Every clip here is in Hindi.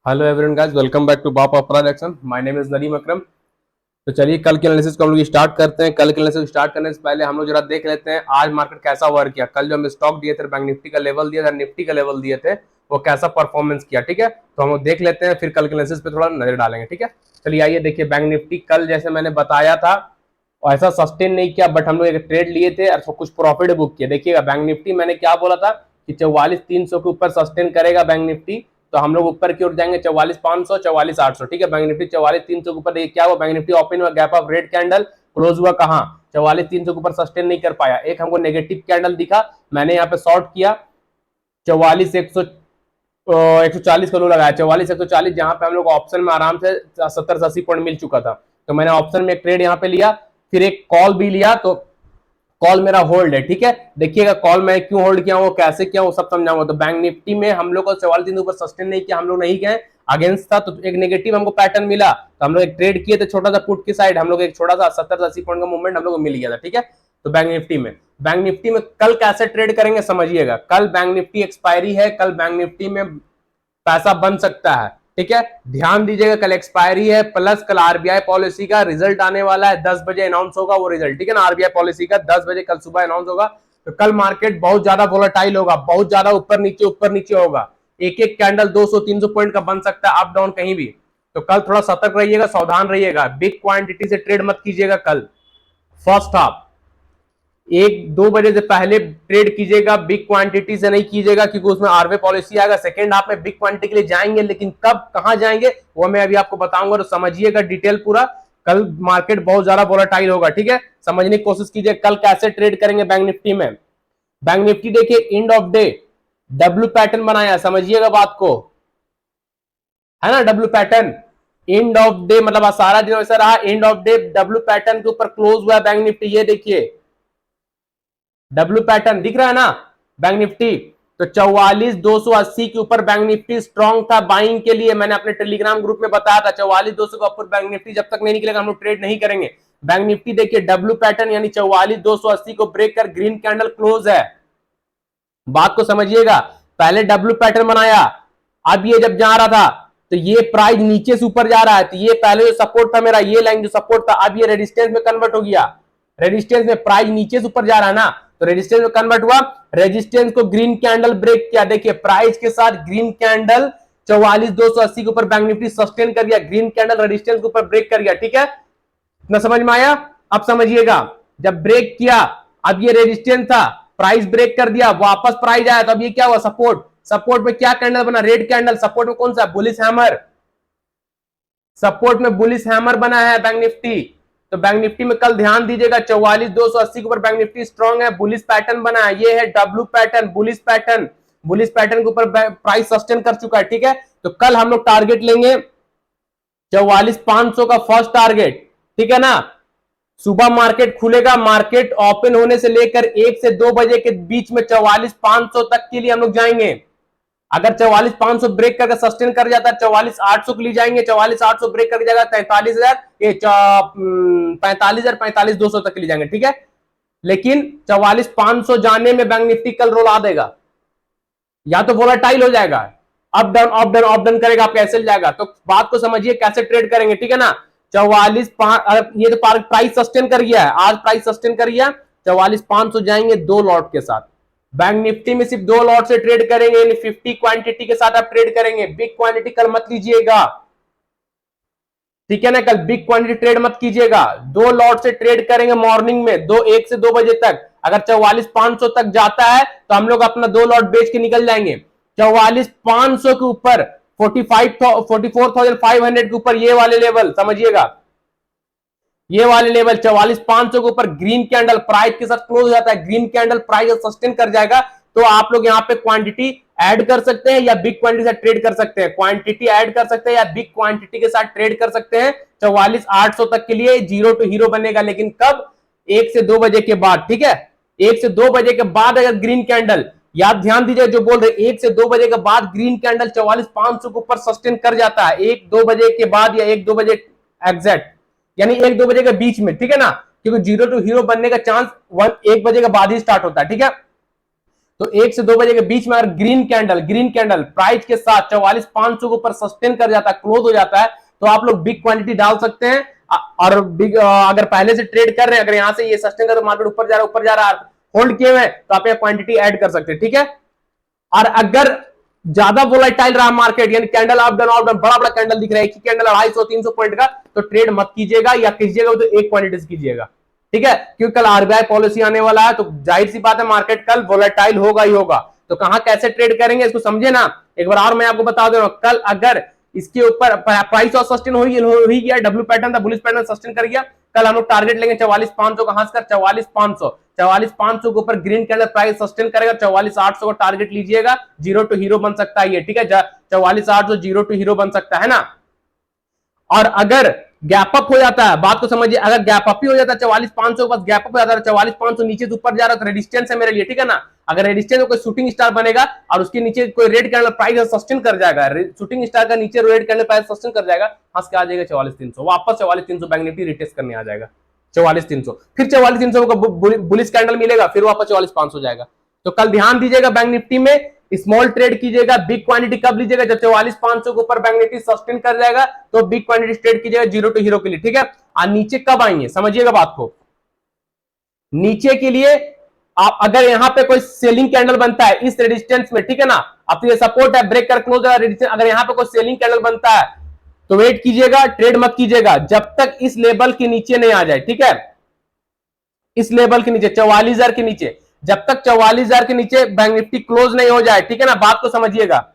Hello everyone guys, welcome back to बाप of production. My name is Nadeem Akram. तो चलिए कल के एनालिसिस को हम लोग स्टार्ट करते हैं। कल के एनालिसिस स्टार्ट करने से पहले हम लोग जरा देख लेते हैं आज मार्केट कैसा वर्क किया। कल जो हम स्टॉक दिए थे, बैंक निफ्टी का लेवल दिया था, निफ्टी का लेवल दिए थे, वो कैसा परफॉर्मेंस किया। ठीक है, तो हम लोग देख लेते हैं, फिर कल के एनालिसिस पे थोड़ा नजर डालेंगे। ठीक है, चलिए आइए देखिए। बैंक निफ्टी कल जैसे मैंने बताया था ऐसा सस्टेन नहीं किया, बट हम लोग एक ट्रेड लिए थे और कुछ प्रॉफिट बुक किया। देखिएगा बैंक निफ्टी मैंने क्या बोला था कि 44,300 के ऊपर सस्टेन करेगा बैंक निफ्टी, तो हम लोग ऊपर की ओर जाएंगे 44,500, 44,800। ठीक है, बैंक निफ्टी 44,300 के ऊपर क्या हुआ, बैंक निफ्टी ओपन हुआ, gap of red candle, close हुआ कहां 44,300 के ऊपर, सस्टेन नहीं कर पाया। एक हमको नेगेटिव कैंडल दिखा, मैंने यहाँ पे शॉर्ट किया 44,140 का लो लगाया, 44,140, जहां पे हम लोग ऑप्शन में आराम से 70 से 80 पॉइंट मिल चुका था। तो मैंने ऑप्शन में एक ट्रेड यहाँ पे लिया, फिर एक कॉल भी लिया, तो कॉल मेरा होल्ड है। ठीक है, देखिएगा कॉल मैं क्यों होल्ड किया हूं, कैसे किया हूं, सब समझाऊंगा। तो बैंक निफ्टी में हम लोग को 44,300 ऊपर सस्टेन नहीं किया, हम लोग नहीं गए, अगेंस्ट था, तो एक नेगेटिव हमको पैटर्न मिला, तो हम लोग एक ट्रेड किए थे छोटा सा पुट की साइड, हम लोग एक छोटा सा 70 से 80 पॉइंट का मूवमेंट हम लोग को मिल गया था। ठीक है, तो बैंक निफ्टी में कल कैसे ट्रेड करेंगे समझिएगा। कल बैंक निफ्टी एक्सपायरी है, कल बैंक निफ्टी में पैसा बन सकता है। ठीक है, ध्यान दीजिएगा, कल एक्सपायरी है, प्लस कल आरबीआई पॉलिसी का रिजल्ट आने वाला है, 10 बजे अनाउंस होगा वो रिजल्ट। ठीक है ना, आरबीआई पॉलिसी का 10 बजे कल सुबह अनाउंस होगा। तो कल मार्केट बहुत ज्यादा वोलेटाइल होगा, बहुत ज्यादा ऊपर नीचे होगा। एक एक कैंडल 200-300 पॉइंट का बन सकता है, अप डाउन कहीं भी। तो कल थोड़ा सतर्क रहिएगा, सावधान रहिएगा, बिग क्वांटिटी से ट्रेड मत कीजिएगा कल। फर्स्ट हाफ 1-2 बजे से पहले ट्रेड कीजिएगा, बिग क्वांटिटी से नहीं कीजिएगा, क्योंकि उसमें आरबीआई पॉलिसी आएगा। सेकंड हाफ में बिग क्वांटिटी के लिए जाएंगे, लेकिन कब कहां जाएंगे वो मैं अभी आपको बताऊंगा, तो समझिएगा डिटेल पूरा। कल मार्केट बहुत ज्यादा वोलेटाइल होगा। ठीक है, समझने की कोशिश कीजिए कल कैसे ट्रेड करेंगे बैंक निफ्टी में। बैंक निफ्टी देखिए end of day W pattern बनाया, समझिएगा बात को, है ना। W pattern end of day मतलब सारा दिन वैसा रहा, end of day W pattern के ऊपर क्लोज हुआ बैंक निफ्टी। ये देखिए डब्ल्यू पैटर्न दिख रहा है ना बैंक निफ्टी। तो 44,280 के ऊपर बैंक निफ्टी स्ट्रॉन्ग था बाइंग के लिए। मैंने अपने टेलीग्राम ग्रुप में बताया था 44,200 का ऊपर बैंक निफ्टी जब तक नहीं निकलेगा हम लोग ट्रेड नहीं करेंगे। बैंक निफ्टी देखिए डब्ल्यू पैटर्न यानी 44,280 को ब्रेक कर ग्रीन कैंडल क्लोज है। बात को समझिएगा, पहले डब्ल्यू पैटर्न बनाया, अब ये जब जा रहा था तो ये प्राइस नीचे से ऊपर जा रहा है, तो ये पहले जो सपोर्ट था मेरा, ये लाइन जो सपोर्ट था, अब ये रेजिस्टेंस में कन्वर्ट हो गया। रेजिस्टेंस में प्राइस नीचे से ऊपर जा रहा है ना, तो रेजिस्टेंस में कन्वर्ट हुआ, रेजिस्टेंस को ग्रीन कैंडल ब्रेक किया। देखिए प्राइस के साथ ग्रीन कैंडल 44,280 के ऊपर बैंक निफ्टी सस्टेन कर गया, ग्रीन कैंडल रेजिस्टेंस के ऊपर ब्रेक कर गया। ठीक है, इतना समझ में आया। अब समझिएगा, जब ब्रेक किया, अब ये रेजिस्टेंस था, प्राइस ब्रेक कर दिया, वापस प्राइस आया, तो अब ये क्या हुआ, सपोर्ट। सपोर्ट में क्या कैंडल बना, रेड कैंडल। सपोर्ट में कौन सा, बुलिश हैमर। सपोर्ट में बुलिश हैमर बना है बैंक निफ्टी। तो बैंक निफ्टी में कल ध्यान दीजिएगा 44,280 के ऊपर बैंक निफ्टी स्ट्रॉन्ग है, बुलिश पैटर्न बना है, ये है W pattern, bullish pattern. Bullish pattern के ऊपर प्राइस सस्टेन कर चुका है। ठीक है, तो कल हम लोग टारगेट लेंगे 44,500 का फर्स्ट टारगेट। ठीक है ना, सुबह मार्केट खुलेगा, मार्केट ओपन होने से लेकर 1 से 2 बजे के बीच में 44,500 तक के लिए हम लोग जाएंगे। अगर 44,500 ब्रेक करके सस्टेन कर जाता है 44,800 के लिए जाएंगे, 44,800 ब्रेक करके जाएगा 43,000, ये 45,000, 45,200 तक के लिए जाएंगे। ठीक है, लेकिन 44,500 जाने में बैंक निफ्टी कल रोल आ देगा, या तो वोलाटाइल हो जाएगा, up down up down up down करेगा, आपका ऐसे जाएगा। तो बात को समझिए कैसे ट्रेड करेंगे। ठीक है ना, 44,500 ये तो प्राइस सस्टेन कर गया है, आज प्राइस सस्टेन कर गया, 44,500 जाएंगे 2 लॉट के साथ। बैंक निफ्टी में सिर्फ 2 लॉट से ट्रेड करेंगे, यानी 50 क्वांटिटी के साथ आप ट्रेड करेंगे। बिग क्वांटिटी कल मत लीजिएगा, ठीक है ना, कल बिग क्वांटिटी ट्रेड मत कीजिएगा। 2 लॉट से ट्रेड करेंगे मॉर्निंग में, 1 से 2 बजे तक। अगर 44,500 तक जाता है तो हम लोग अपना 2 लॉट बेच के निकल जाएंगे। 44,500 के ऊपर 44,500 के ऊपर ये वाले लेवल समझिएगा, ये वाले लेवल 44,500 के ऊपर ग्रीन कैंडल प्राइस के साथ क्लोज हो जाता है, ग्रीन कैंडल प्राइस सस्टेन कर जाएगा, तो आप लोग यहाँ पे क्वांटिटी ऐड कर सकते हैं या बिग क्वांटिटी से ट्रेड कर सकते हैं। क्वांटिटी ऐड कर सकते हैं या बिग क्वांटिटी के साथ ट्रेड कर सकते हैं 44,800 तक के लिए। जीरो टू हीरो बनेगा, लेकिन कब, 1 से 2 बजे के बाद। ठीक है, 1 से 2 बजे के बाद अगर ग्रीन कैंडल, याद ध्यान दीजिए जो बोल रहे, 1 से 2 बजे के बाद ग्रीन कैंडल 44,500 के ऊपर सस्टेन कर जाता है, 1-2 बजे के बाद या 1-2 बजे एग्जैक्ट, यानी 1-2 बजे के बीच में। ठीक है ना, क्योंकि जीरो टू हीरो बनने का चांस 1 बजे के बाद ही स्टार्ट होता है। ठीक है, तो 1 से 2 बजे के बीच में अगर ग्रीन कैंडल प्राइस के साथ 44,500 के ऊपर सस्टेन कर जाता है, क्लोज हो जाता है, तो आप लोग बिग क्वांटिटी डाल सकते हैं। और बिग अगर पहले से ट्रेड कर रहे हैं, अगर यहां से ये सस्टेन कर मार्केट ऊपर जा रहा है होल्ड किए हुए, तो आप यहाँ क्वांटिटी ऐड कर सकते हैं, ठीक है। और अगर ज्यादा वोलेटाइल रहा मार्केट, यानी कैंडल अप डाउन बड़ा बड़ा कैंडल दिख रहा है, एक ही कैंडल 250-300 पॉइंट का, तो ट्रेड मत कीजिएगा, या कीजिएगा तो एक क्वांटिटी से कीजिएगा, ठीक है। क्योंकि कल आरबीआई पॉलिसी आने वाला है, तो जाहिर सी बात है मार्केट कल वोलेटाइल होगा ही होगा। तो कहां कैसे ट्रेड करेंगे इसको समझे ना। एक बार और मैं आपको बता दे रहा हूं, कल अगर इसके ऊपर प्राइस और सस्टेन हो ही गया, डब्ल्यू पैटर्न था, बुलिश पैटर्न सस्टेन कर गया, कल हम लोग टारगेट लेंगे 44,500 कहां से, 44,500 के ऊपर ग्रीन कैंडल प्राइस सस्टेन करेगा, 44,800 का टारगेट लीजिएगा। जीरो टू हीरो बन सकता है ये, ठीक है। 44,800 जीरो टू हीरो बन सकता है ना। और अगर गैप अप हो जाता है, बात को समझिए, अगर गैप अप ही हो जाता है 44,500 के पास गैप अप हो जाता है, 44,500 नीचे से ऊपर जा रहा है, तो रेजिस्टेंस है मेरे लिए, ठीक है ना। अगर रेजिस्टेंस में कोई शूटिंग स्टार बनेगा और उसके नीचे कोई रेड कैंडल प्राइस सस्टेन कर जाएगा, शूटिंग स्टार का नीचे रेड कैंडल प्राइस सस्टेन कर जाएगा, हंस के आ जाएगा 44,300, वापस 44,300 बैंक निफ्टी रिटेस्ट करने आ जाएगा 44,300, फिर 44,300 का बुलिश कैंडल मिलेगा, फिर वापस 44,500 जाएगा। तो कल ध्यान दीजिएगा, बैंक निफ्टी में स्मॉल ट्रेड कीजिएगा। बिग क्वांटिटी कब लीजिएगा, जब 44,500 के ऊपर बैंक निफ्टी सस्टेन कर जाएगा, तो बिग क्वांटिटी ट्रेड कीजिएगा जीरो टू हीरो के लिए, ठीक है। और नीचे कब आएंगे समझिएगा बात को, नीचे के लिए आप अगर यहां पे कोई सेलिंग कैंडल बनता है इस रेजिस्टेंस में, ठीक है ना, अब तो ये सपोर्ट है, ब्रेक कर क्लोज है रेजिस्टेंस, अगर यहां पे कोई सेलिंग कैंडल बनता है तो वेट कीजिएगा, ट्रेड मत कीजिएगा जब तक इस लेवल के नीचे नहीं आ जाए, ठीक है। इस लेवल के नीचे 44,000 के नीचे, जब तक 44,000 के नीचे बैंक निफ्टी क्लोज नहीं हो जाए, ठीक है ना, बात को समझिएगा।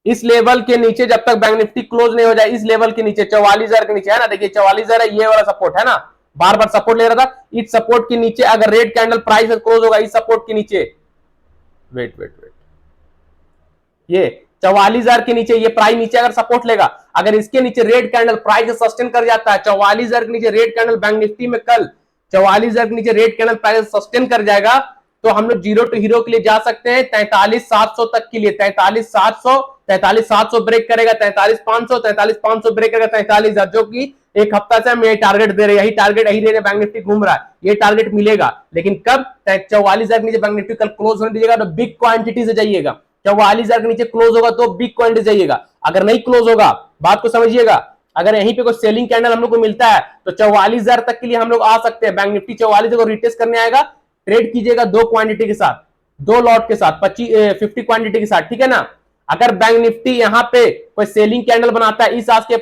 इस लेवल के नीचे जब तक बैंक निफ्टी क्लोज नहीं हो जाए, इस लेवल के नीचे 44,000 के नीचे है ना, देखिए 44,000 है, ये वाला सपोर्ट है ना, बार बार सपोर्ट ले रहा था, इस सपोर्ट के नीचे अगर रेड कैंडल प्राइस क्लोज होगा इस सपोर्ट के नीचे, वेट ये 44,000 के नीचे, ये प्राइस नीचे अगर सपोर्ट लेगा, अगर इसके नीचे रेड कैंडल प्राइस सस्टेन कर जाता है, 44,000 के नीचे रेड कैंडल बैंक निफ्टी में कल 44,000 के नीचे रेड कैंडल प्राइस सस्टेन कर जाएगा, तो हम लोग जीरो टू हीरो के लिए जा सकते हैं 43,700 तक के लिए। 43,700 ब्रेक करेगा, 43,500 ब्रेक करेगा 43,000, जो कि एक हफ्ता से हम ये टारगेट दे रहे हैं, यही टारगेट यही रेंज बैंक निफ्टी घूम रहा है, ये टारगेट मिलेगा। लेकिन कब, 44,000 के नीचे बैंक निफ्टी कल क्लोज होने दीजिएगा, तो बिग क्वांटिटी से जाइएगा। 44,000 के नीचे क्लोज होगा तो बिग क्वांटिटी जाइएगा, अगर नहीं क्लोज होगा, बात को समझिएगा, अगर यहीं पे कोई सेलिंग कैंडल हम लोग को मिलता है तो 44,000 तक के लिए हम लोग आ सकते हैं। बैंक निफ्टी 44,000 को रिटेस्ट करने आएगा, ट्रेड कीजिएगा दो क्वांटिटी के साथ, दो लॉट के साथ, 50 क्वांटिटी के साथ, ठीक है ना। अगर बैंक निफ्टी यहाँ पे कोई सेलिंग कैंडल बनाता है, इस आज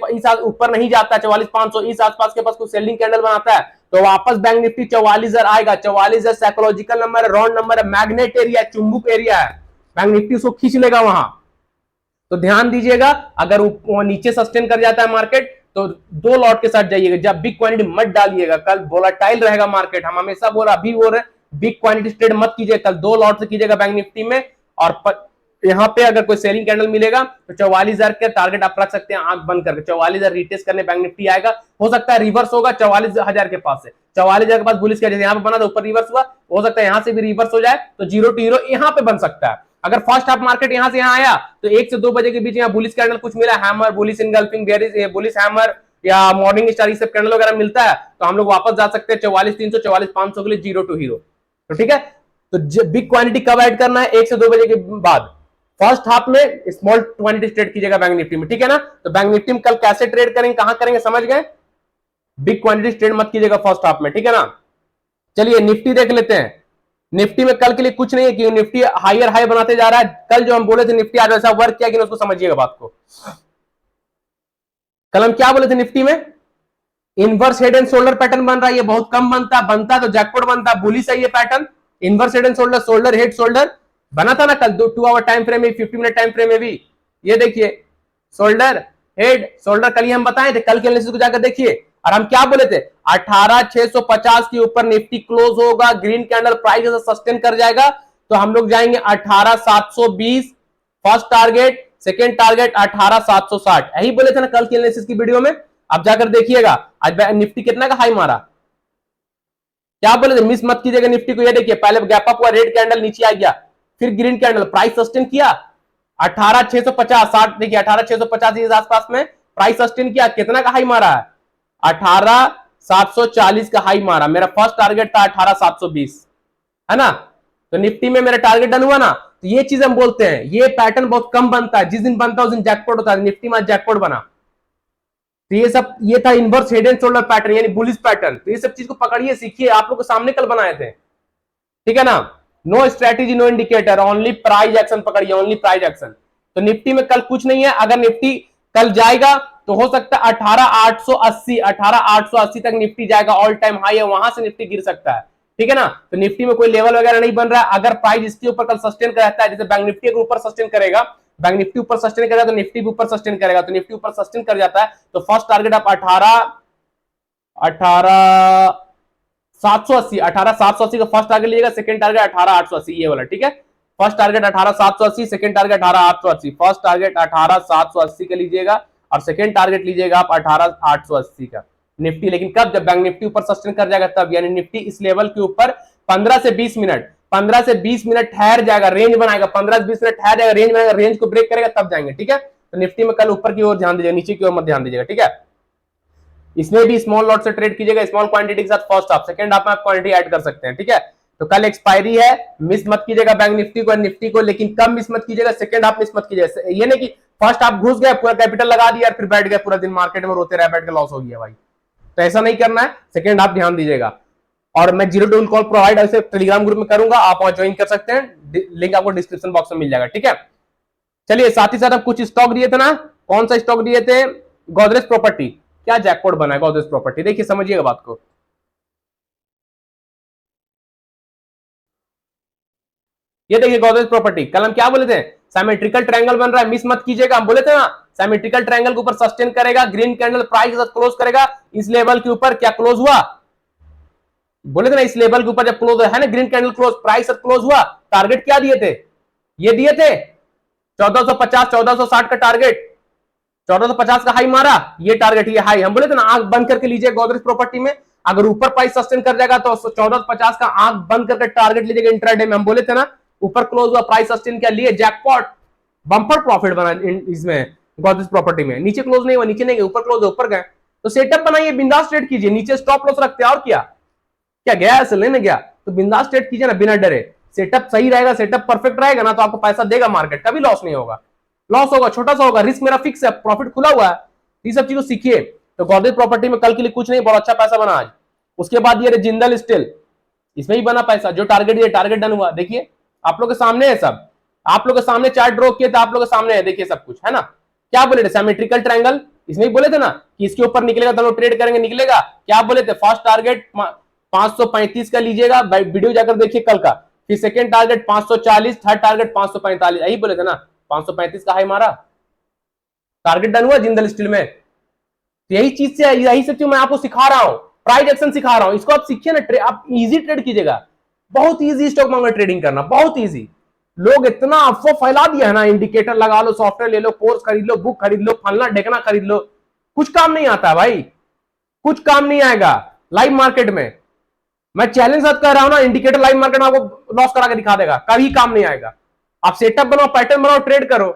ऊपर नहीं जाता है 44,500, इस आसपास के पास कोई सेलिंग कैंडल बनाता है, तो वापस बैंक निफ्टी 44,000 आएगा। 44,000 साइकोलॉजिकल नंबर है, राउंड नंबर है, मैग्नेट एरिया, चुंबक एरिया है, बैंक निफ्टी उसको खींच लेगा वहां। तो ध्यान दीजिएगा, अगर नीचे सस्टेन कर जाता है मार्केट तो दो लॉट के साथ जाइएगा, जब बिग क्वांटिटी मत डालिएगा, कल वोलेटाइल रहेगा मार्केट, हम हमेशा बोल रहा, अभी बोल रहे बिग क्वांटिटी ट्रेड मत कीजिए, कल दो लॉट से कीजिएगा बैंक निफ्टी में। और यहां पे अगर कोई सेलिंग कैंडल मिलेगा तो 44,000 का टारगेट आप रख सकते हैं आंख बंद करके, 44,000 रिटेस्ट करने बैंक निफ्टी आएगा। हो सकता है रिवर्स होगा 44,000 के पास से, 44,000 के पास बुलिश का जैसे यहां पे बना था ऊपर रिवर्स हुआ, हो सकता है यहां से भी रिवर्स हो जाए, तो जीरो टू हीरो यहां पे बन सकता है। अगर फर्स्ट हाफ मार्केट यहां से यहां आया तो 1 से 2 बजे के बीच यहां बुलिश कैंडल कुछ मिला, hammer, bullish engulfing, bearish, bullish hammer या मॉर्निंग स्टार, ये सब कैंडल वगैरह मिलता है, तो हम लोग वापस जा सकते हैं 44,300, 44,500 के लिए जीरो टू हीरो। तो ठीक है, तो बिग क्वांटिटी कब ऐड करना है, 1 से 2 बजे के बाद। फर्स्ट हाफ में स्मॉल क्वांटिटी ट्रेड कीजिएगा बैंक निफ्टी में, ठीक है ना। तो बैंक निफ्टी में कल कैसे ट्रेड करेंगे, कहां करेंगे, समझ गए। बिग क्वांटिटी ट्रेड मत कीजिएगा फर्स्ट हाफ में, ठीक है ना। चलिए निफ्टी देख लेते हैं। निफ्टी में कल के लिए कुछ नहीं है कि निफ्टी हायर हाई बनाते जा रहा है, कल जो हम बोले थे निफ्टी आज वैसा वर्क किया कि उसको समझिएगा बात को। कल हम क्या बोले थे निफ्टी में, inverse head and shoulder pattern बन रहा है, ये बहुत कम बनता तो जैकपॉट बनता, बुलिश है ये pattern, inverse head and shoulder, shoulder head shoulder बना था ना कल 2 आवर टाइम फ्रेम में, 50 मिनट टाइम फ्रेम में भी। ये देखिए शोल्डर हेड शोल्डर, कल ही हम बताए थे, कल के एनालिसिस को जाकर देखिए। और हम क्या बोले थे, 18,650 के ऊपर निफ्टी क्लोज होगा, ग्रीन कैंडल प्राइस सस्टेन कर जाएगा, तो हम लोग जाएंगे 18,720 फर्स्ट टारगेट, सेकेंड टारगेट 18,760, यही बोले थे ना कल के एनालिसिस की वीडियो में। अब जाकर देखिएगा आज निफ्टी कितना का हाई मारा, क्या बोले थे, मिस मत कीजिएगा निफ्टी को। ये देखिए पहले गैप अप हुआ, रेड कैंडल नीचे आ गया, फिर ग्रीन कैंडल प्राइस सस्टेन किया 18,650, देखिए 18,650 इस आसपास में प्राइस सस्टेन किया, कितना का हाई मारा है, 18,740 का हाई मारा। मेरा फर्स्ट टारगेट था 18,720, है ना। तो निफ्टी में मेरा टारगेट डन हुआ ना, तो ये चीज हम बोलते हैं, ये पैटर्न बहुत कम बनता है, जिस दिन बनता है उस दिन जैकपॉट होता है। निफ्टी में जैकपॉट बना, तो ये सब, ये था inverse head and shoulder pattern यानी बुलिश पैटर्न। तो ये सब चीज को पकड़िए, सीखिए, आप लोग के सामने कल बनाए थे, ठीक है ना। No strategy no indicator, only price action पकड़िए, ओनली प्राइस एक्शन। तो निफ्टी में कल कुछ नहीं है, अगर निफ्टी कल जाएगा तो हो सकता है 18,880 तक निफ्टी जाएगा, ऑल टाइम हाई है, वहां से निफ्टी गिर सकता है, ठीक है ना। तो निफ्टी में कोई लेवल वगैरह नहीं बन रहा है। अगर प्राइस इसके ऊपर कल सस्टेन रहता है, जैसे बैंक निफ्टी के ऊपर सस्टेन करेगा, बैंक निफ्टी ऊपर सस्टेन करेगा तो निफ्टी भी ऊपर सस्टेन करेगा, तो निफ्टी ऊपर सस्टेन कर जाता है तो फर्स्ट टारगेट आप 18,780 का फर्स्ट टारगेट लीजिएगा, सेकंड टारगेट 18,880 ये वाला, ठीक है। First target 18,780, second target 18,880, first target 18,780 का लीजिएगा और सेकंड टारगेट लीजिएगा आप 18,880 का निफ्टी। लेकिन कब? जब बैंक निफ्टी ऊपर सस्टेन कर जाएगा तब, यानी निफ्टी इस लेवल के ऊपर 15 से 20 मिनट ठहर जाएगा, रेंज बनाएगा, 15 से 20 मिनट ठहर जाएगा, रेंज बनाएगा, रेंज को ब्रेक करेगा तब जाएंगे, ठीक है। तो निफ्टी में कल ऊपर की ओर ध्यान दीजिएगा, नीचे की ओर मत ध्यान दीजिएगा, ठीक है। इसमें भी स्मॉल लॉट से ट्रेड कीजिएगा, स्मॉल क्वांटिटी के साथ फर्स्ट हाफ, सेकंड हाफ में आप क्वांटिटी ऐड कर सकते हैं, ठीक है। तो कल एक्सपायरी है, मिस मत कीजिएगा बैंक निफ्टी को, लेकिन कम मिस मत कीजिएगा, सेकंड हाफ मिस मत कीजिएगा। ये नहीं कि फर्स्ट हाफ घुस गए, पूरा कैपिटल लगा दिया फिर बैठ गए, पूरा दिन मार्केट में रोते रहे, बैठ के लॉस हो गया भाई, तो ऐसा नहीं करना है। सेकंड हाफ ध्यान दीजिएगा। और मैं जीरो टू कॉल प्रोवाइड ऐसे टेलीग्राम ग्रुप में करूंगा, आप वहां ज्वाइन कर सकते हैं, लिंक आपको डिस्क्रिप्शन बॉक्स में मिल जाएगा, ठीक है। चलिए, साथ ही साथ हम कुछ स्टॉक दिए थे ना, कौन सा स्टॉक दिए थे? गोदरेज प्रॉपर्टी। क्या जैकपॉट बना है गोदरेज प्रॉपर्टी, देखिए समझिएगा बात को। ये देखिए गोदरेज प्रॉपर्टी, कल हम क्या बोले थे? सिमेट्रिकल ट्रायंगल बन रहा है, मिस मत कीजिएगा, हम बोले थे ना सिमेट्रिकल ट्रायंगल के ऊपर सस्टेन करेगा, ग्रीन कैंडल प्राइस के साथ क्लोज करेगा, इस लेवल के ऊपर क्या क्लोज हुआ? बोले थे ना इस लेवल के ऊपर जब क्लोज है ना, green candle close, price close हुआ, टारगेट क्या दिए थे? ये दिए थे 1450 1460 का टारगेट, 1450 का हाई मारा, ये टारगेट, ये हाई। हम बोले थे ना आंख बंद करके लीजिए गोदरेज प्रॉपर्टी में, अगर ऊपर प्राइस सस्टेन कर जाएगा तो 1450 का आंख बंद करके टारगेट लीजिएगा इंट्राडे में। हम बोले थे ना ऊपर क्लोज हुआ, प्राइस सस्टेन किया, लिए जैकपॉट, बम्पर प्रॉफिट बना इसमें गोदरेज प्रॉपर्टी में। नीचे क्लोज नहीं हुआ, नीचे नहीं गए, ऊपर क्लोज ऊपर गए, तो सेटअप बनाइए, बिंदास ट्रेड कीजिए, नीचे स्टॉप लॉस रखते हैं, और क्या क्या गया ऐसे लेने गया तो बिंदास ट्रेड कीजिए ना, बिना डरे। सेटअप सही रहेगा, सेटअप परफेक्ट रहेगा ना, तो आपको पैसा देगा मार्केट, कभी लॉस नहीं होगा। लॉस होगा छोटा सा होगा, रिस्क मेरा फिक्स है, प्रॉफिट खुला हुआ है, ये सब चीजों सीखिए। तो गोदरेज प्रॉपर्टी में कल के लिए कुछ नहीं, बहुत अच्छा पैसा बना आज। उसके बाद ये जिंदल स्टील, इसमें ही बना पैसा, जो टारगेट ये टारगेट डन हुआ, देखिए आप लोग के सामने है सब, आप लोग के सामने चार्ट ड्रॉ किए थे, आप लोग के सामने है, देखिए सब कुछ है ना। क्या बोले थे? सिमेट्रिकल ट्रायंगल, इसमें ही बोले थे ना कि इसके ऊपर निकलेगा तो हम लोग ट्रेड करेंगे, निकलेगा। क्या बोले थे? फर्स्ट टारगेट 535 का लीजिएगा, वीडियो जाकर देखिए कल का, फिर सेकंड टारगेट 540, थर्ड टारगेट 545, यही बोले थे ना। 535 का हाई मारा, टारगेट डन हुआ जिंदल स्टील में। यही चीज से, यही सब चीज मैं आपको सिखा रहा हूं, प्राइस एक्शन सिखा रहा हूं, इसको आप सीखिए ना, आप इजी ट्रेड कीजिएगा। बहुत इजी स्टॉक मार्केट ट्रेडिंग करना, बहुत इजी। लोग इतना अफवाह फैला दिया है ना, इंडिकेटर लगा लो, सॉफ्टवेयर ले लो, कोर्स खरीद लो, बुक खरीद लो, फलना ढेकना खरीद लो, कुछ काम नहीं आता भाई, कुछ काम नहीं आएगा लाइव मार्केट में। मैं चैलेंज साथ कह रहा हूं ना, इंडिकेटर लाइव मार्केट में आपको लॉस करा के दिखा देगा, कभी काम नहीं आएगा। आप सेटअप बनाओ, पैटर्न बनाओ, ट्रेड करो,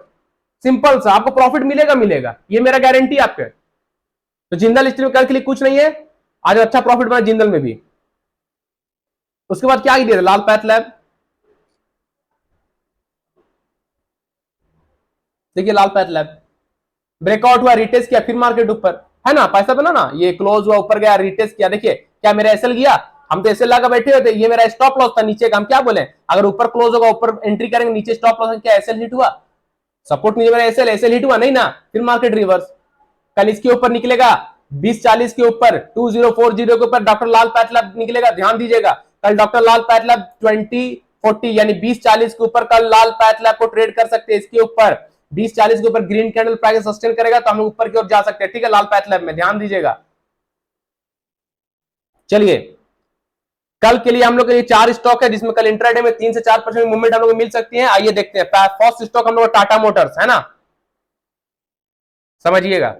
सिंपल सा, आपको प्रॉफिट मिलेगा मिलेगा, ये मेरा गारंटी आपके। तो जिंदल स्टील में कल के लिए कुछ नहीं है, आज अच्छा प्रॉफिट बना जिंदल में भी। उसके बाद क्या दिया? लाल पैथ लैब, देखिए लाल पैथ लैब ब्रेकआउट हुआ, रिटेस्ट किया, फिर मार्केट ऊपर है ना, पैसा बना ना, ये क्लोज हुआ, ऊपर गया, रिटेस्ट किया, देखिए क्या मेरा एसएल गया, हम तो एसएल लगा बैठे हुए थे, ये मेरा स्टॉप लॉस था नीचे का। हम क्या बोले? अगर ऊपर क्लोज होगा ऊपर एंट्री करेंगे, नीचे स्टॉप लॉस, क्या एसएल हिट हुआ? सपोर्ट नहीं मेरा, एसएल हिट हुआ नहीं ना, फिर मार्केट रिवर्स। कल इसके ऊपर निकलेगा 2040 के ऊपर, 2040 के ऊपर डॉक्टर लाल पैथ लैब निकलेगा, ध्यान दीजिएगा। कल डॉक्टर लाल पैथ लैब 2040 यानी 2040 के ऊपर कल लाल पैथ लैब को ट्रेड कर सकते हैं। इसके ऊपर 2040 के ऊपर ग्रीन कैंडल प्राइस सस्टेन करेगा तो हम लोग ऊपर की ओर जा सकते हैं, ठीक है, लाल पैथ लैब में, ध्यान दीजिएगा। चलिए, कल के लिए हम लोग के लिए 4 स्टॉक है, जिसमें कल इंट्राडे में 3 से 4% मूवमेंट हम लोग को मिल सकती है। आइए देखते हैं। फर्स्ट स्टॉक हम लोग टाटा मोटर्स है ना, समझिएगा।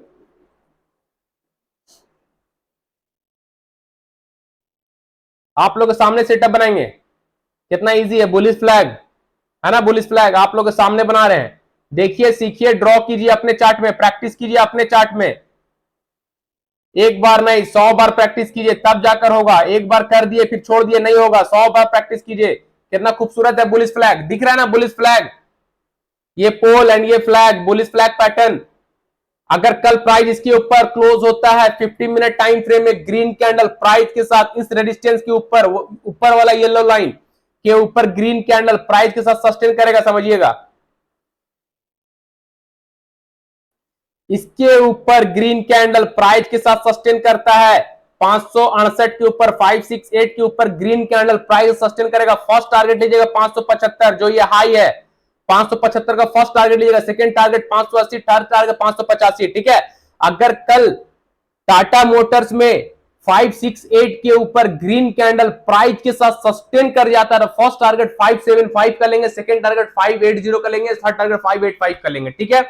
आप लोग के सामने सेटअप बनाएंगे, कितना इजी है, बुलिश फ्लैग है ना, बुलिश फ्लैग आप लोग के सामने बना रहे हैं, देखिए, सीखिए, ड्रॉ कीजिए अपने चार्ट में, प्रैक्टिस कीजिए अपने चार्ट में। एक बार नहीं, 100 बार प्रैक्टिस कीजिए तब जाकर होगा। एक बार कर दिए फिर छोड़ दिए नहीं होगा, 100 बार प्रैक्टिस कीजिए। कितना खूबसूरत है बुलिश फ्लैग, दिख रहा है ना बुलिश फ्लैग, ये पोल एंड ये फ्लैग, बुलिश फ्लैग पैटर्न। अगर कल प्राइस इसके ऊपर क्लोज होता है 50 मिनट टाइम फ्रेम में ग्रीन कैंडल प्राइस के साथ इस रेजिस्टेंस के ऊपर, ऊपर वाला येलो लाइन के ऊपर ग्रीन कैंडल प्राइस के साथ सस्टेन करेगा, समझिएगा। इसके ऊपर ग्रीन कैंडल प्राइस के साथ सस्टेन करता है 568 के ऊपर, 568 के ऊपर ग्रीन कैंडल प्राइस सस्टेन करेगा। फर्स्ट टारगेट लीजिएगा 575, जो ये हाई है 575 का फर्स्ट टारगेट लीजिएगा, सेकंड टारगेट 580, थर्ड टारगेट 585, ठीक है। अगर कल टाटा मोटर्स में 568 के ऊपर ग्रीन कैंडल प्राइस के साथ सस्टेन कर जाता है, फर्स्ट टारगेट 575 का लेंगे, सेकंड टारगेट 580 का लेंगे, थर्ड टारगेट 585 का लेंगे, ठीक है।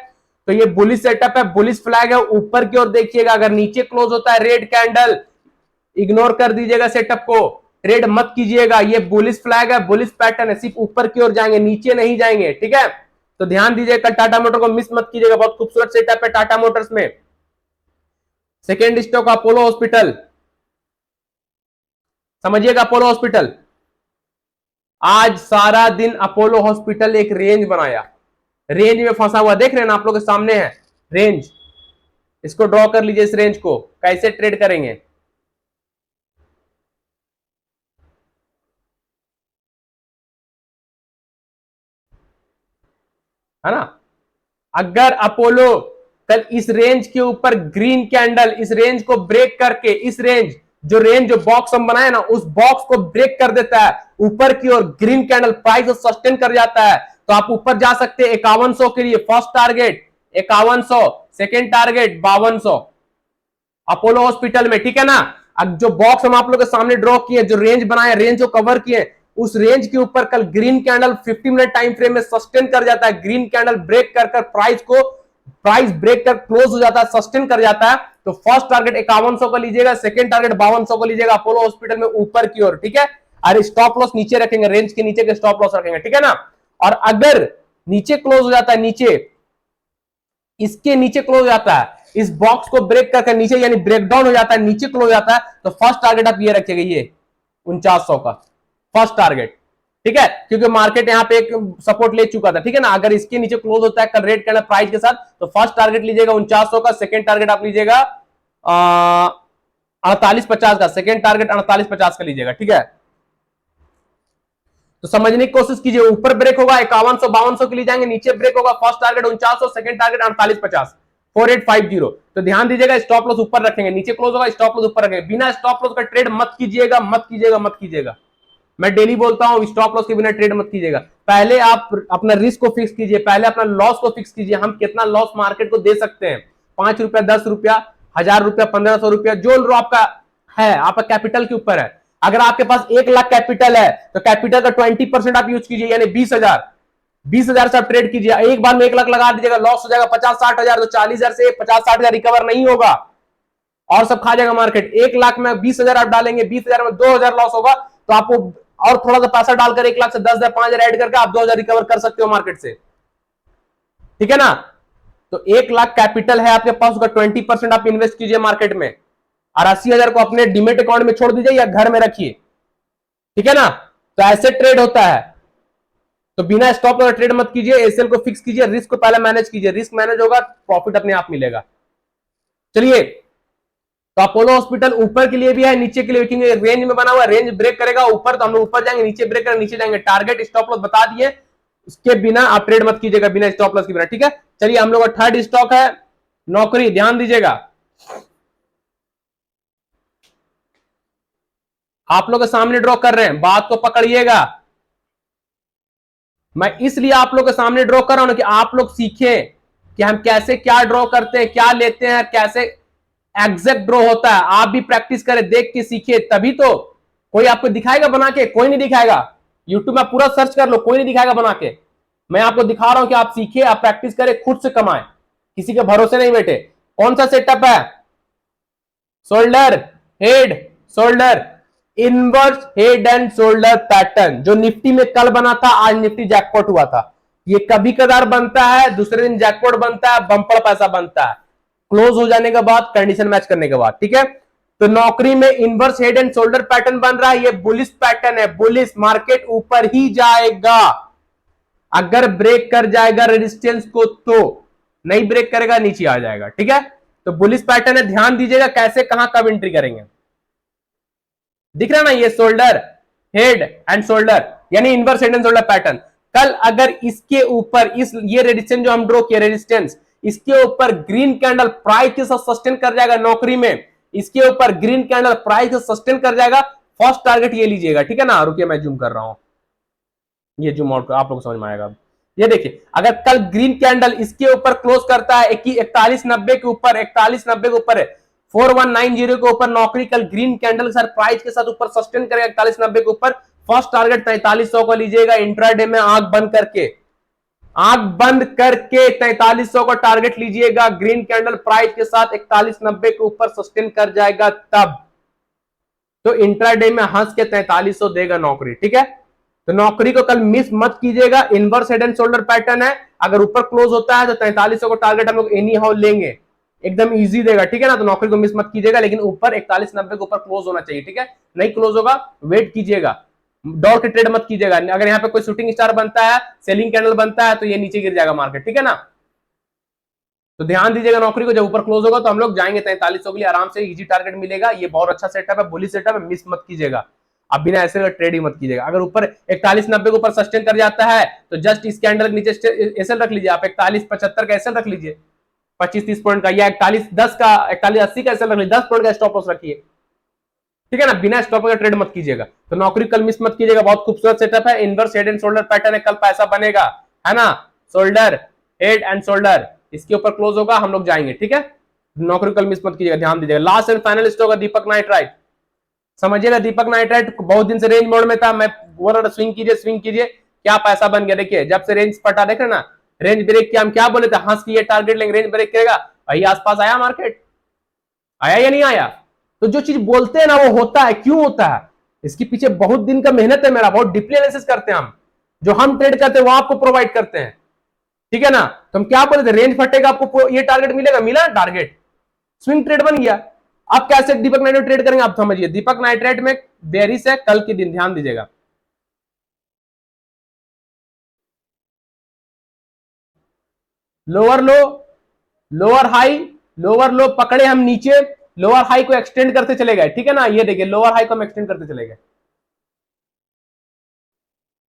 तो ये बुलिश सेटअप है, बुलिश फ्लैग है। ऊपर की ओर देखिएगा, अगर नीचे क्लोज होता है रेड कैंडल, इग्नोर कर दीजिएगा सेटअप को, ट्रेड मत कीजिएगा। ये बुलिश फ्लैग है, बुलिश पैटर्न है, सिर्फ ऊपर की ओर जाएंगे, नीचे नहीं जाएंगे, ठीक है। तो ध्यान दीजिएगा, टाटा मोटर को मिस मत कीजिएगा, बहुत खूबसूरत सेटअप है टाटा मोटर्स में। सेकेंड स्टॉक अपोलो हॉस्पिटल, समझिएगा अपोलो हॉस्पिटल। आज सारा दिन अपोलो हॉस्पिटल एक रेंज बनाया, रेंज में फंसा हुआ, देख रहे हैं ना आप लोग के सामने है रेंज। इसको ड्रॉ कर लीजिए, इस रेंज को कैसे ट्रेड करेंगे, है ना। अगर अपोलो कल इस रेंज के ऊपर ग्रीन कैंडल इस रेंज को ब्रेक करके, इस रेंज जो बॉक्स हम बनाए ना, उस बॉक्स को ब्रेक कर देता है ऊपर की ओर, ग्रीन कैंडल प्राइस को सस्टेन कर जाता है, तो आप ऊपर जा सकते हैं 5100 के लिए। First target 5100, second target 5200 Apollo hospital में, ठीक है ना। अब जो बॉक्स हम आप लोग के सामने ड्रॉ किए, जो रेंज बनाए, रेंज को कवर किए, उस रेंज के ऊपर कल green candle 50 minute time frame में सस्टेन कर जाता है, ग्रीन कैंडल ब्रेक कर प्राइस ब्रेक कर क्लोज हो जाता है, सस्टेन कर जाता है, तो फर्स्ट टारगेट 5100 का लीजिएगा, सेकंड टारगेट 5200 को लीजिएगा अपोलो हॉस्पिटल में ऊपर की ओर, ठीक है। और स्टॉप लॉस नीचे रखेंगे, रेंज के नीचे के स्टॉप लॉस रखेंगे, ठीक है ना। और अगर नीचे क्लोज हो जाता है, नीचे इसके नीचे क्लोज हो जाता है, इस बॉक्स को ब्रेक करके नीचे यानी ब्रेक डाउन हो जाता है, नीचे क्लोज हो जाता है, तो फर्स्ट टारगेट आप ये रखिएगा, ये 4900 का फर्स्ट टारगेट, ठीक है। क्योंकि मार्केट यहां पे एक सपोर्ट ले चुका था, ठीक है ना। अगर इसके नीचे क्लोज होता है कल रेड कैंडल प्राइस के साथ, तो फर्स्ट टारगेट लीजिएगा 4900 का, सेकंड टारगेट आप लीजिएगा 4850 का, सेकंड टारगेट 4850 का लीजिएगा, ठीक है। तो समझने की कोशिश कीजिए, ऊपर ब्रेक होगा 5100 5200 के लिए जाएंगे, नीचे ब्रेक होगा फर्स्ट टारगेट 4900, सेकंड टारगेट 4850, 4850। तो ध्यान दीजिएगा, स्टॉप लॉस ऊपर रखेंगे, नीचे क्लोज होगा स्टॉप लॉस ऊपर रखेंगे। बिना स्टॉप लॉस का ट्रेड मत कीजिएगा, मत कीजिएगा, मत कीजिएगा। मैं डेली बोलता हूं, स्टॉप लॉस के बिना ट्रेड मत कीजिएगा। पहले आप अपना रिस्क को फिक्स कीजिए, पहले अपना लॉस को फिक्स कीजिए, हम कितना लॉस मार्केट को दे सकते हैं, 5 रुपया, 10 रुपया, 1000 रुपया, 1500 रुपया, जो आपका है, आपका कैपिटल के ऊपर है। अगर आपके पास 1 लाख कैपिटल है, तो कैपिटल का 20% आप यूज कीजिए, यानी 20,000 से आप ट्रेड कीजिए। एक बार में 1 लाख लगा दीजिएगा, लॉस हो जाएगा 50-60 हजार, तो 40,000 से 50-60 हजार रिकवर नहीं होगा और सब खा जाएगा मार्केट। 1 लाख में 20,000 आप डालेंगे, 20,000 में 2,000 लॉस होगा, तो आपको और थोड़ा सा पैसा डालकर 1 लाख से 10,000 5,000 ऐड करके आप 2,000 रिकवर कर सकते हो मार्केट से, ठीक है ना। तो 1 लाख कैपिटल है आपके पास, उसका 20% आप इन्वेस्ट कीजिए मार्केट में, और 80,000 को अपने डीमेट अकाउंट में छोड़ दीजिए या घर में रखिए, ठीक है ना। तो ऐसे ट्रेड होता है। तो बिना स्टॉप लॉस ट्रेड मत कीजिए, एसएल को फिक्स कीजिए, रिस्क को पहले मैनेज कीजिए, रिस्क मैनेज होगा, प्रॉफिट अपने आप मिलेगा। चलिए, तो अपोलो हॉस्पिटल ऊपर के लिए भी है, नीचे के लिए, क्योंकि रेंज में बना हुआ, रेंज ब्रेक करेगा ऊपर तो हम लोग ऊपर जाएंगे, नीचे ब्रेक करेगा नीचे जाएंगे। टारगेट स्टॉप लॉस बता दिए, उसके बिना आप ट्रेड मत कीजिएगा, बिना स्टॉप लॉस के बिना, ठीक है। चलिए, हम लोग का थर्ड स्टॉक है नौकरी, ध्यान दीजिएगा। आप लोग के सामने ड्रॉ कर रहे हैं, बात को पकड़िएगा। मैं इसलिए आप लोग के सामने ड्रॉ कर रहा हूं कि आप लोग सीखें कि हम कैसे क्या ड्रॉ करते हैं, क्या लेते हैं, कैसे एग्जैक्ट ड्रॉ होता है। आप भी प्रैक्टिस करें, देख के सीखिए, तभी तो कोई आपको दिखाएगा बना के, कोई नहीं दिखाएगा। यूट्यूब में पूरा सर्च कर लो, कोई नहीं दिखाएगा बना के। मैं आपको दिखा रहा हूं कि आप सीखिए, आप प्रैक्टिस करें, खुद से कमाएं, किसी के भरोसे नहीं बैठे। कौन सा सेटअप है? Shoulder, head, shoulder, inverse head and shoulder pattern, जो निफ्टी में कल बना था, आज निफ्टी जैकपॉट हुआ था। ये कभी कदार बनता है, दूसरे दिन जैकपॉट बनता है, बम्पर पैसा बनता है। क्लोज हो जाने के बाद, कंडीशन मैच करने के बाद, ठीक है। तो नौकरी में inverse head and shoulder pattern बन रहा है, ये बुलिश पैटर्न है, बुलिश, मार्केट ऊपर ही जाएगा अगर ब्रेक कर जाएगा रेजिस्टेंस को, तो नहीं ब्रेक करेगा नीचे आ जाएगा, ठीक है। तो बुलिश पैटर्न है, ध्यान दीजिएगा कैसे कहां कब एंट्री करेंगे। दिख रहा ना ये शोल्डर, हेड एंड शोल्डर, यानी inverse head and shoulder pattern. कल अगर इसके ऊपर इस ये रेजिस्टेंस जो हम ड्रॉ किया रेजिस्टेंस, इसके ऊपर ग्रीन कैंडल प्राइस के साथ सस्टेन कर जाएगा नौकरी में, इसके ऊपर ग्रीन कैंडल प्राइस के साथ सस्टेन कर जाएगा, फर्स्ट टारगेट ये लीजिएगा, ठीक है ना। रुकिए मैं जूम कर रहा हूं, ये जूम आउट आप लोग समझ में आएगा। ये देखिए अगर कल ग्रीन कैंडल इसके ऊपर क्लोज करता है 4190 के ऊपर, 4190 के ऊपर है, 4190 के ऊपर नौकरी कल ग्रीन कैंडल सर प्राइस के साथ ऊपर सस्टेन करेगा 4190 के ऊपर, फर्स्ट टारगेट 4300 को लीजिएगा इंट्राडे में आंख बंद करके, आंख बंद करके 4300 को टारगेट लीजिएगा, ग्रीन कैंडल प्राइस के साथ 4190 के ऊपर सस्टेन कर जाएगा तब तो इंट्राडे में हंस के 4300 देगा नौकरी, ठीक है। तो नौकरी को कल मिस मत कीजिएगा, inverse head and shoulder pattern है, अगर ऊपर क्लोज होता है तो 4300 को टारगेट हम लोग एनी हाउ लेंगे, एकदम इजी देगा, ठीक है ना। तो नौकरी को मिस मत कीजिएगा, लेकिन ऊपर 4190 के ऊपर क्लोज होना चाहिए, ठीक है। नहीं क्लोज होगा वेट कीजिएगा, डॉर के ट्रेड मत कीजिएगा। अगर यहाँ पे कोई शूटिंग स्टार बनता है, सेलिंग कैंडल बनता है, तो ये नीचे गिर जाएगा मार्केट, ठीक है ना। तो ध्यान दीजिएगा नौकरी को, जब ऊपर क्लोज होगा तो हम लोग जाएंगे 4300 के लिए, आराम से इजी टारगेट मिलेगा। ये बहुत अच्छा सेटअप है, बुलिश सेटअप है, मिस मत कीजिएगा। आप बिना ऐसे ट्रेड ही मत कीजिएगा। अगर ऊपर 4190 के ऊपर सस्टेन कर जाता है तो जस्ट इस कैंडल के नीचे एसएल रख लीजिए, आप 4175 का एसएल रख लीजिए, 25-30 पॉइंट का, या 4110 का, 4180 का एसएल रख लीजिए, 10 पॉइंट का स्टॉप लॉस रखिए, ठीक है ना। बिना स्टॉप का ट्रेड मत कीजिएगा। तो नौकरी कल मिस मत कीजिएगा, बहुत खूबसूरत सेटअप है, inverse head and shoulder pattern है, कल पैसा बनेगा, है ना। शोल्डर, हेड एंड शोल्डर, इसके ऊपर क्लोज होगा, हम लोग जाएंगे, ठीक है। नौकरी कल मिस मत कीजिएगा, ध्यान दीजिएगा। लास्ट एंड फाइनल स्टॉक होगा दीपक नाइट्राइट, समझिएगा। दीपक नाइट्राइट बहुत दिन से रेंज मोड में था, मैं बोल रहा था स्विंग कीजिए स्विंग कीजिए, क्या पैसा बन गया। देखिए जब से रेंज पटा, देख रहे ना, रेंज ब्रेक किया, हम क्या बोले थे, हंस की ये टारगेट लेंगे, रेंज ब्रेक करेगा, वही आसपास आया मार्केट, आया या नहीं आया। तो जो चीज बोलते हैं ना वो होता है, क्यों होता है, इसके पीछे बहुत दिन का मेहनत है मेरा, बहुत डीपली एनालिसिस करते हैं हम, जो हम ट्रेड करते हैं वो आपको प्रोवाइड करते हैं, ठीक है ना। तो हम क्या बोले थे, रेंज फटेगा आपको ये टारगेट मिलेगा, मिला टारगेट, स्विंग ट्रेड बन गया। आप कैसे दीपक नाइट्राइट ट्रेड करेंगे आप समझिए। दीपक नाइट्राइट में बेरिश है कल के दिन, ध्यान दीजिएगा। लोअर लो, लोअर हाई, लोअर लो पकड़े हम नीचे, लोअर हाई को एक्सटेंड करते चले गए, ठीक है ना। ये देखिए लोअर हाई को हम एक्सटेंड करते चले गए,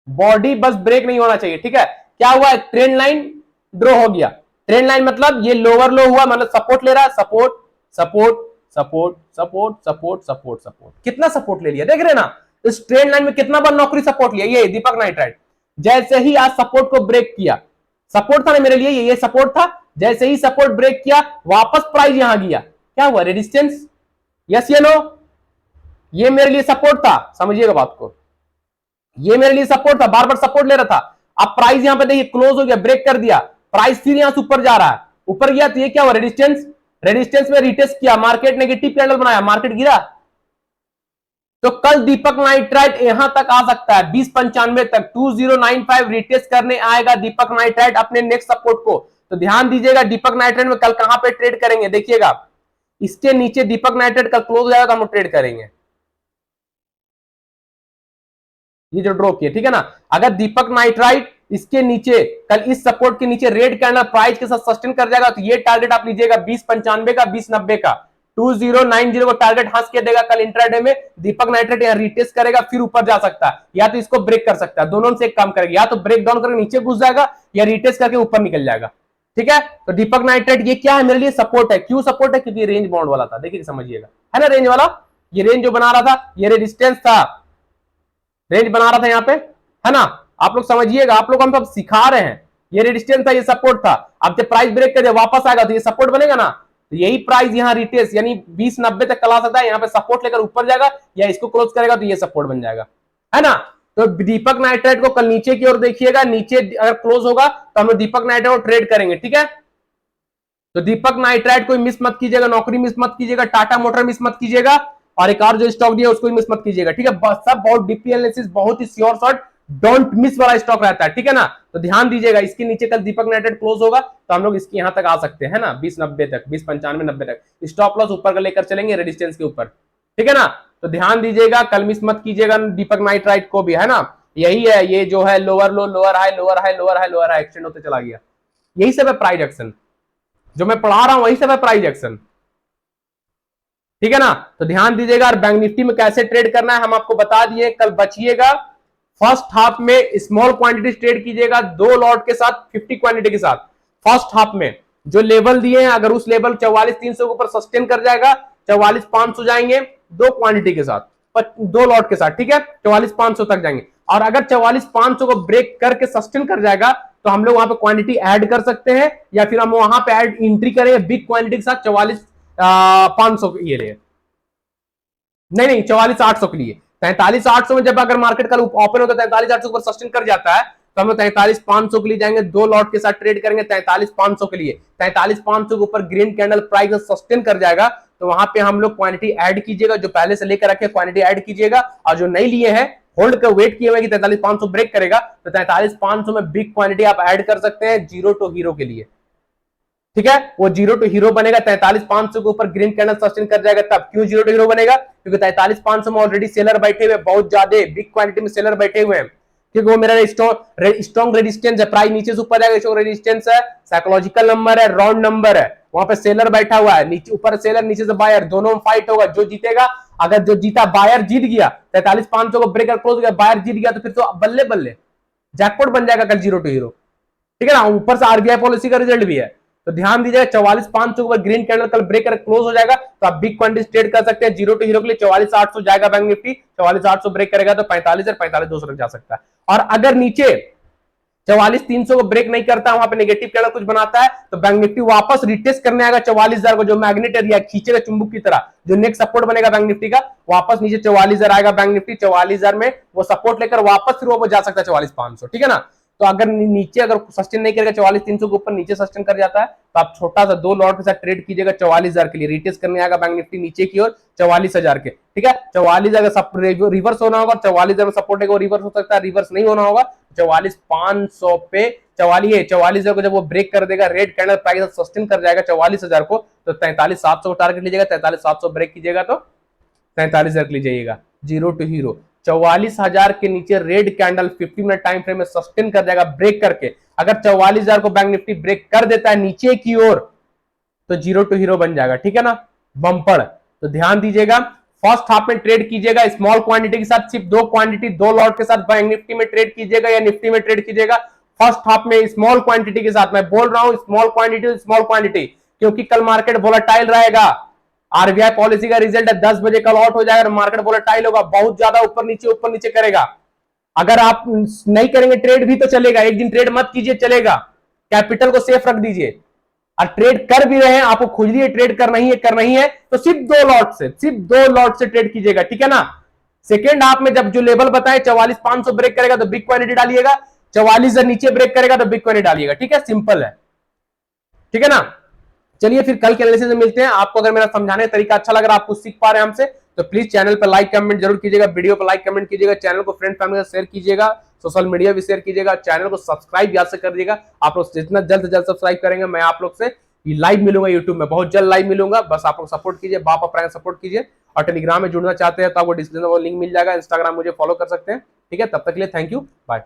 बॉडी बस ब्रेक नहीं होना चाहिए, ठीक है। क्या हुआ, ट्रेंड लाइन ड्रॉ हो गया, ट्रेंड लाइन मतलब ये लोअर लो हुआ, मतलब सपोर्ट ले रहा है, support support support support support support support, कितना सपोर्ट ले लिया देख रहे ना। इस ट्रेंड लाइन में कितना बार नौकरी सपोर्ट लिया, ये दीपक नाइट्राइट जैसे ही आज सपोर्ट को ब्रेक किया, सपोर्ट था ना मेरे लिए, ये सपोर्ट था, जैसे ही सपोर्ट ब्रेक किया वापस प्राइस यहां गया, क्या हुआ, रेजिस्टेंस, यस या नो। ये मेरे लिए सपोर्ट था, समझिएगा बात को, ये मेरे लिए सपोर्ट था, बार बार सपोर्ट ले रहा था। अब प्राइस यहां पे देखिए क्लोज हो गया, ब्रेक कर दिया, प्राइस फिर यहां से ऊपर जा रहा है, ऊपर गया तो ये क्या हुआ, रेजिस्टेंस, रेजिस्टेंस में रिटेस्ट किया, मार्केट नेगेटिव कैंडल बनाया, मार्केट गिरा। तो कल दीपक नाइट्राइट यहां तक आ सकता है 2095 तक, 2095 रिटेस्ट करने आएगा दीपक नाइट्राइट अपने नेक्स्ट सपोर्ट को। तो ध्यान दीजिएगा दीपक नाइट्राइट में कल कहां पे ट्रेड करेंगे, देखिएगा इसके नीचे दीपक नाइट्राइट कल क्लोज हो जाएगा तो हम लोग ट्रेड करेंगे, ये जो ड्रॉ किया, ठीक है ना। अगर दीपक नाइट्राइट इसके नीचे कल इस सपोर्ट के नीचे रेड कैंडल प्राइस के साथ सस्टेन कर जाएगा तो ये टारगेट आप लीजिएगा 2095 का, 2090 का, 2090 को टारगेट हंस के देगा कल इंट्राडे में। दीपक नाइट्राइट यहां रिटेस्ट करेगा, फिर ऊपर जा सकता है, या तो इसको ब्रेक कर सकता है, दोनों से एक काम करेगा, या तो ब्रेक डाउन करके नीचे घुस जाएगा या रिटेस्ट करके ऊपर निकल जाएगा, ठीक है। तो दीपक नाइट्राइट ये क्या है, मेरे लिए सपोर्ट है। क्यों सपोर्ट है, क्योंकि रेंज बाउंड वाला था, देखिए समझिएगा, है ना, रेंज वाला, ये रेंज जो बना रहा था, ये रेजिस्टेंस था, रेंज बना रहा था यहाँ पे, है ना। आप लोग समझिएगा, आप लोग हम सब सिखा रहे हैं, ये रेजिस्टेंस था, ये सपोर्ट था। अब जब प्राइस ब्रेक कर वापस आएगा तो ये सपोर्ट बनेगा ना, तो यही प्राइस यहाँ रिटेस्ट यानी 2090 तक कला सकता है, यहाँ पे सपोर्ट लेकर ऊपर जाएगा या इसको क्लोज करेगा तो ये सपोर्ट बन जाएगा, है ना। तो दीपक नाइट्राइट को कल नीचे की ओर देखिएगा, नीचे अगर क्लोज होगा तो हम लोग दीपक नाइट्राइट को ट्रेड करेंगे, ठीक है। तो दीपक नाइट्राइट को मिस मत कीजिएगा, नौकरी मिस मत कीजिएगा, टाटा मोटर मिस मत कीजिएगा, और एक और जो स्टॉक दिया उसको मिस मत कीजिएगा, ठीक है। सब बहुत डीपी एनालिसिस, बहुत ही श्योर शॉट, डोंट मिस वाला स्टॉक रहता है, ठीक है ना। तो ध्यान दीजिएगा, इसके नीचे कल दीपक यूनाइटेड क्लोज होगा तो हम लोग इसकी यहां तक आ सकते हैं ना, 2090 तक, 2095-90 तक स्टॉप लॉस ऊपर का लेकर चलेंगे रेजिस्टेंस के ऊपर, ठीक है ना। तो ध्यान दीजिएगा, कल मिस मत कीजिएगा दीपक नाइट्राइट को भी, है ना। यही है, ये जो है लोअर लो lower high lower high lower high lower high extend होते चला गया, यही सब है प्राइस एक्शन, जो मैं पढ़ा रहा हूं वही सब है प्राइस एक्शन, ठीक है ना। तो ध्यान दीजिएगा, और बैंक निफ्टी में कैसे ट्रेड करना है हम आपको बता दिए, कल बचिएगा। फर्स्ट हाफ में स्मॉल क्वांटिटी ट्रेड कीजिएगा, 2 लॉट के साथ 50 क्वांटिटी के साथ। फर्स्ट हाफ में जो लेवल दिए हैं, अगर उस लेवल 44,300 के ऊपर सस्टेन कर जाएगा, 44,500 जाएंगे 2 क्वांटिटी के साथ, 2 लॉट के साथ, ठीक है, 44,500 तक जाएंगे। और अगर 44,500 को ब्रेक करके सस्टेन कर जाएगा तो हम लोग वहां पे क्वांटिटी ऐड कर सकते हैं, या फिर हम वहां पे ऐड एंट्री करेंगे बिग क्वांटिटी के साथ 44,500 के लिए, नहीं 44,800 के लिए। 43,800 में जब अगर मार्केट कल ओपन होता है 43,800 पर सस्टेन कर जाता है तो हम लोग 43,500 के लिए जाएंगे, 2 लॉट के साथ ट्रेड करेंगे 43,500 के लिए। 43,500 के ऊपर ग्रीन कैंडल प्राइस सस्टेन कर जाएगा तो वहां पे हम लोग क्वांटिटी ऐड कीजिएगा, जो पहले से लेकर रखे क्वांटिटी ऐड कीजिएगा, और जो नहीं लिए हैं होल्ड कर वेट किए हुए कि 43,500 ब्रेक करेगा तो 43,500 में बिग क्वांटिटी आप ऐड कर सकते हैं जीरो टू हीरो के लिए, ठीक है। वो जीरो टू हीरो बनेगा 43,500 के ऊपर ग्रीन कैंडल सस्टेन कर जाएगा तब। क्यों जीरो टू हीरो बनेगा? क्योंकि 43,500 में ऑलरेडी सेलर बैठे हुए, बहुत ज्यादा बिग क्वांटिटी में सेलर बैठे हुए हैं, क्योंकि वो मेरा स्ट्रॉन्ग रेजिस्टेंस है, प्राइस नीचे से ऊपर जाएगा, स्ट्रॉन्ग रेजिस्टेंस है, साइकोलॉजिकल नंबर है, राउंड नंबर है, वहां पे सेलर बैठा हुआ है, नीचे ऊपर सेलर नीचे से बायर, दोनों में फाइट होगा, जो जीतेगा, अगर जो जीता बायर जीत गया 43,500 को ब्रेकर क्लोज गया, बायर जीत गया तो फिर तो बल्ले बल्ले जैकपॉट बन जाएगा कल जीरो टू हीरो, ठीक है ना। ऊपर से आरबीआई पॉलिसी का रिजल्ट भी है, तो ध्यान दीजिएगा 44,500 के ऊपर ग्रीन कैंडल कल ब्रेक कर क्लोज हो जाएगा तो आप बिग क्वांटिटी ट्रेड कर सकते हैं जीरो टू हीरो के लिए। 44,800 जाएगा बैंक निफ्टी, 44,800 ब्रेक करेगा तो 45,200 तक जा सकता है। और अगर नीचे 44,300 को ब्रेक नहीं करता, वहां पे नेगेटिव कैंडल कुछ बनाता है तो बैंक निफ्टी वापस रिटेस्ट करने आएगा 44,000 को, जो मैग्नेट एरिया खींचेगा चुंबक की तरह, जो नेक्स्ट सपोर्ट बनेगा बैंक निफ्टी का, वापस नीचे 44,000 आएगा बैंक निफ्टी, 44,000 में वो सपोर्ट लेकर वापस फिर वो जा सकता है 44,500, ठीक है ना। तो अगर नीचे अगर सस्टेन नहीं करेगा 44,300 के ऊपर नीचे सस्टेन कर जाता है तो आप छोटा सा 2 लॉट के साथ ट्रेड कीजिएगा 44,000 के लिए, रिटेस्ट करने आएगा बैंक निफ्टी नीचे की ओर 44,000 के, ठीक है। 44,000 रिवर्स होना होगा, 44,000 में सपोर्ट है वो रिवर्स हो सकता है, रिवर्स नहीं होना होगा 44,500 पे 44,000 को जब वो ब्रेक कर देगा, रेड कैंडल प्राइस सस्टेन कर जाएगा 44,000 को, तो 43,700 को टारगेट लीजिएगा, 43,700 ब्रेक कीजिएगा तो 43,000 के लिए जाइएगा जीरो टू हीरो। 44,000 के नीचे red candle 50 minute time frame में सस्टेन कर जाएगा ब्रेक करके, अगर 44,000 को बैंक निफ्टी ब्रेक कर देता है नीचे की ओर तो जीरो टू हीरो बन जाएगा, ठीक है ना, बम्पर। तो ध्यान दीजिएगा, फर्स्ट हाफ में ट्रेड कीजिएगा स्मॉल क्वांटिटी के साथ, सिर्फ 2 क्वांटिटी 2 लॉट के साथ बैंक निफ्टी में ट्रेड कीजिएगा या निफ्टी में ट्रेड कीजिएगा। फर्स्ट हाफ में स्मॉल क्वांटिटी के साथ, मैं बोल रहा हूं स्मॉल क्वांटिटी, क्योंकि कल मार्केट वोलेटाइल रहेगा, आरबीआई पॉलिसी का रिजल्ट है 10 बजे कल आउट हो जाएगा, मार्केट वोलेटाइल होगा, बहुत ज्यादा ऊपर नीचे करेगा। अगर आप नहीं करेंगे ट्रेड भी तो चलेगा, एक दिन ट्रेड मत कीजिए चलेगा, कैपिटल को सेफ रख दीजिए। और ट्रेड कर भी रहे हैं, आपको खुजली ट्रेड करना ही है तो सिर्फ 2 लॉट से ट्रेड कीजिएगा, ठीक है ना। सेकेंड हाफ में जब जो लेवल बताए 44,500 ब्रेक करेगा तो बिग क्वांटिटी डालिएगा, 44,000 नीचे ब्रेक करेगा तो बिग क्वांटिटी डालिएगा, ठीक है, सिंपल है, ठीक है ना। चलिए फिर कल के एनालिसिस में मिलते हैं। आपको अगर मेरा समझाने का तरीका अच्छा लग रहा है, आप कुछ सीख पा रहे हैं हमसे, तो प्लीज चैनल पर लाइक कमेंट जरूर कीजिएगा, वीडियो पर लाइक कमेंट कीजिएगा, चैनल को फ्रेंड फैमिली से शेयर कीजिएगा, सोशल मीडिया भी शेयर कीजिएगा, चैनल को सब्सक्राइब याद से कर दीजिएगा। आप लोग जितना जल्द से जल्द सब्सक्राइब करेंगे मैं आप लोग से लाइव मिलूंगा, यूट्यूब में बहुत जल्द लाइव मिलूंगा, बस आप लोग सपोर्ट कीजिए, बाप अपना सपोर्ट कीजिए। और टेलीग्राम में जुड़ना चाहते हैं तो आपको डिस्क्रिप्शन में लिंक मिल जाएगा, इंस्टाग्राम मुझे फॉलो कर सकते हैं, ठीक है। तब तक के लिए थैंक यू, बाय।